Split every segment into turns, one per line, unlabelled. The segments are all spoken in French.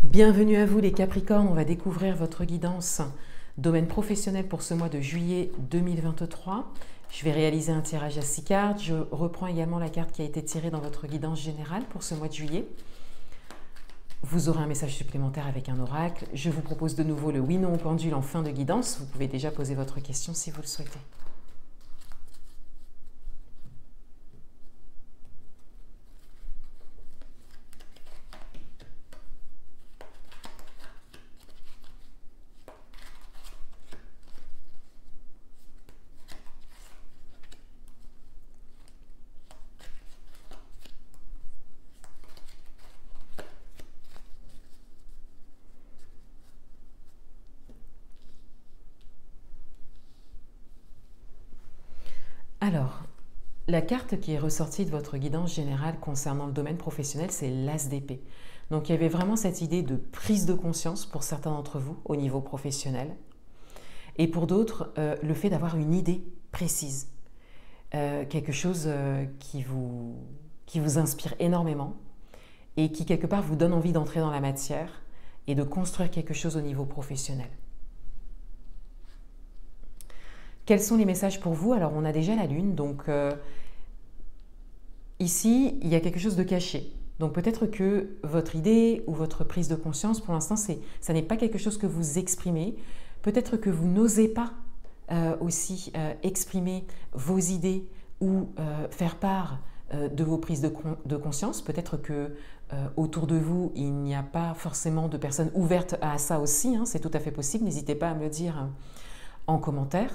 Bienvenue à vous les Capricornes, on va découvrir votre guidance domaine professionnel pour ce mois de juillet 2023. Je vais réaliser un tirage à 6 cartes. Je reprends également la carte qui a été tirée dans votre guidance générale pour ce mois de juillet. Vous aurez un message supplémentaire avec un oracle. Je vous propose de nouveau le oui-non au pendule en fin de guidance. Vous pouvez déjà poser votre question si vous le souhaitez. Alors, la carte qui est ressortie de votre guidance générale concernant le domaine professionnel, c'est l'As d'épée. Donc, il y avait vraiment cette idée de prise de conscience pour certains d'entre vous au niveau professionnel. Et pour d'autres, le fait d'avoir une idée précise. Quelque chose qui vous inspire énormément et qui, quelque part, vous donne envie d'entrer dans la matière et de construire quelque chose au niveau professionnel. Quels sont les messages pour vous? Alors, on a déjà la Lune, donc ici, il y a quelque chose de caché. Donc, peut-être que votre idée ou votre prise de conscience, pour l'instant, ça n'est pas quelque chose que vous exprimez. Peut-être que vous n'osez pas aussi exprimer vos idées ou faire part de vos prises de conscience. Peut-être que autour de vous, il n'y a pas forcément de personnes ouvertes à ça aussi. Hein, c'est tout à fait possible. N'hésitez pas à me le dire en commentaire.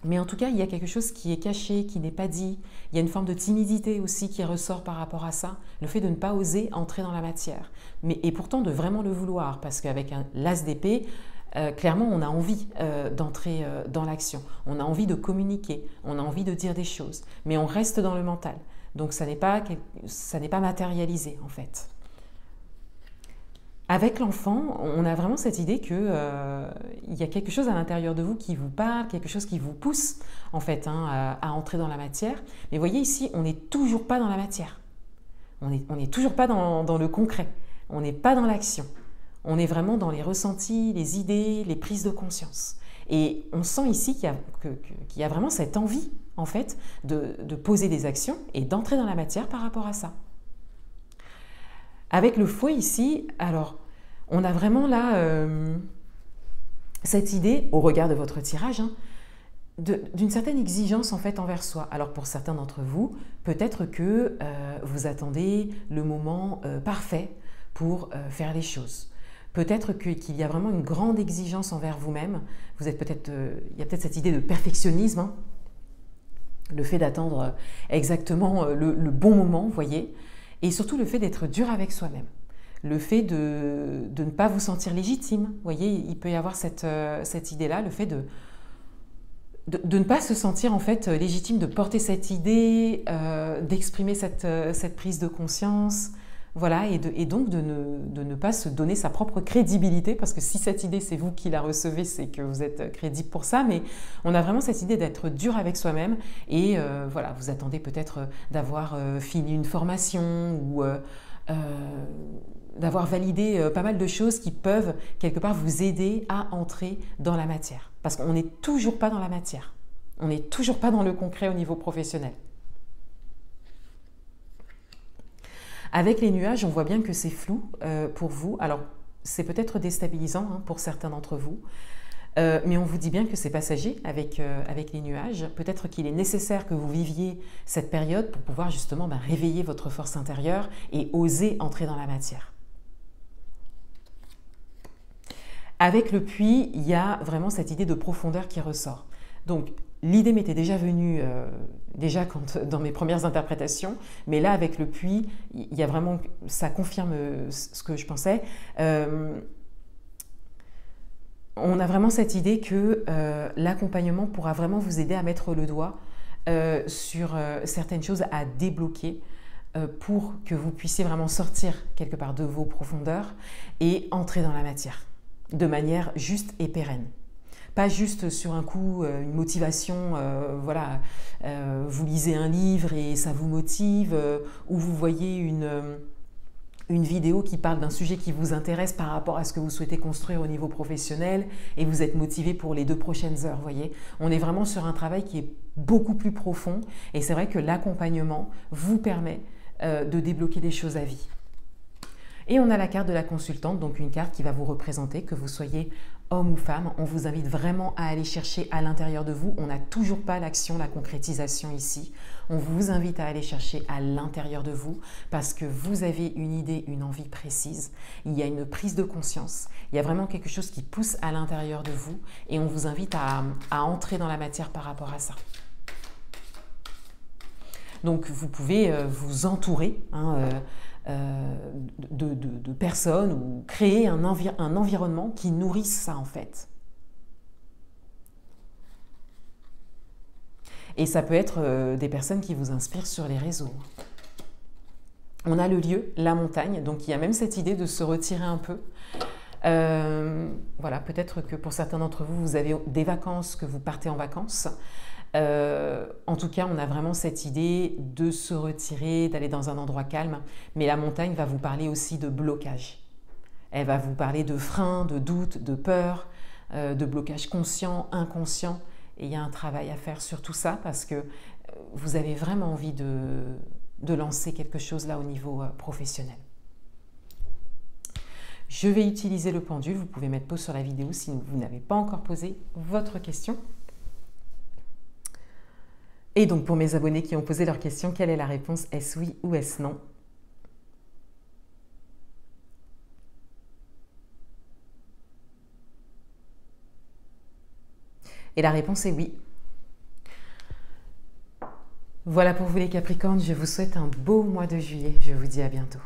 Mais en tout cas, il y a quelque chose qui est caché, qui n'est pas dit. Il y a une forme de timidité aussi qui ressort par rapport à ça. Le fait de ne pas oser entrer dans la matière. Et pourtant de vraiment le vouloir. Parce qu'avec l'As d'épée, clairement, on a envie d'entrer dans l'action. On a envie de communiquer. On a envie de dire des choses. Mais on reste dans le mental. Donc ça n'est pas matérialisé en fait. Avec l'enfant, on a vraiment cette idée qu'il y a quelque chose à l'intérieur de vous qui vous parle, quelque chose qui vous pousse en fait à entrer dans la matière. Mais voyez ici, on n'est toujours pas dans la matière. On n'est toujours pas dans le concret. On n'est pas dans l'action. On est vraiment dans les ressentis, les idées, les prises de conscience. Et on sent ici qu'il y a vraiment cette envie en fait de poser des actions et d'entrer dans la matière par rapport à ça. Avec le fouet ici, alors on a vraiment là cette idée, au regard de votre tirage, hein, d'une certaine exigence en fait envers soi. Alors pour certains d'entre vous, peut-être que vous attendez le moment parfait pour faire les choses. Peut-être qu'il y a vraiment une grande exigence envers vous-même. Il y a peut-être cette idée de perfectionnisme, hein, le fait d'attendre exactement le bon moment, vous voyez. Et surtout le fait d'être dur avec soi-même, le fait de ne pas vous sentir légitime. Vous voyez, il peut y avoir cette idée-là, le fait de ne pas se sentir en fait légitime, de porter cette idée, d'exprimer cette prise de conscience, voilà, et donc de ne pas se donner sa propre crédibilité, parce que si cette idée c'est vous qui la recevez, c'est que vous êtes crédible pour ça, mais on a vraiment cette idée d'être dur avec soi-même, et voilà, vous attendez peut-être d'avoir fini une formation ou d'avoir validé pas mal de choses qui peuvent quelque part vous aider à entrer dans la matière, parce qu'on n'est toujours pas dans la matière, on n'est toujours pas dans le concret au niveau professionnel. Avec les nuages, on voit bien que c'est flou pour vous. Alors, c'est peut-être déstabilisant hein, pour certains d'entre vous, mais on vous dit bien que c'est passager avec les nuages. Peut-être qu'il est nécessaire que vous viviez cette période pour pouvoir justement réveiller votre force intérieure et oser entrer dans la matière. Avec le puits, il y a vraiment cette idée de profondeur qui ressort. Donc, l'idée m'était déjà venue dans mes premières interprétations, mais là avec le puits, il y a vraiment, ça confirme ce que je pensais. On a vraiment cette idée que l'accompagnement pourra vraiment vous aider à mettre le doigt sur certaines choses à débloquer pour que vous puissiez vraiment sortir quelque part de vos profondeurs et entrer dans la matière de manière juste et pérenne. Pas juste sur un coup, une motivation, voilà, vous lisez un livre et ça vous motive, ou vous voyez une vidéo qui parle d'un sujet qui vous intéresse par rapport à ce que vous souhaitez construire au niveau professionnel et vous êtes motivé pour les 2 prochaines heures, voyez. On est vraiment sur un travail qui est beaucoup plus profond et c'est vrai que l'accompagnement vous permet de débloquer des choses à vie. Et on a la carte de la consultante, donc une carte qui va vous représenter, que vous soyez homme ou femme. On vous invite vraiment à aller chercher à l'intérieur de vous. On n'a toujours pas l'action, la concrétisation ici. On vous invite à aller chercher à l'intérieur de vous parce que vous avez une idée, une envie précise. Il y a une prise de conscience. Il y a vraiment quelque chose qui pousse à l'intérieur de vous et on vous invite à entrer dans la matière par rapport à ça. Donc vous pouvez vous entourer de personnes ou créer un environnement qui nourrisse ça en fait. Et ça peut être des personnes qui vous inspirent sur les réseaux. On a le lieu, la montagne, donc il y a même cette idée de se retirer un peu. Voilà, peut-être que pour certains d'entre vous, vous avez des vacances, que vous partez en vacances. En tout cas, on a vraiment cette idée de se retirer, d'aller dans un endroit calme. Mais la montagne va vous parler aussi de blocage. Elle va vous parler de freins, de doutes, de peur, de blocage conscient, inconscient. Et il y a un travail à faire sur tout ça parce que vous avez vraiment envie de lancer quelque chose là au niveau professionnel. Je vais utiliser le pendule. Vous pouvez mettre pause sur la vidéo si vous n'avez pas encore posé votre question. Et donc pour mes abonnés qui ont posé leur question, quelle est la réponse? Est-ce oui ou est-ce non? Et la réponse est oui. Voilà pour vous les Capricornes, je vous souhaite un beau mois de juillet. Je vous dis à bientôt.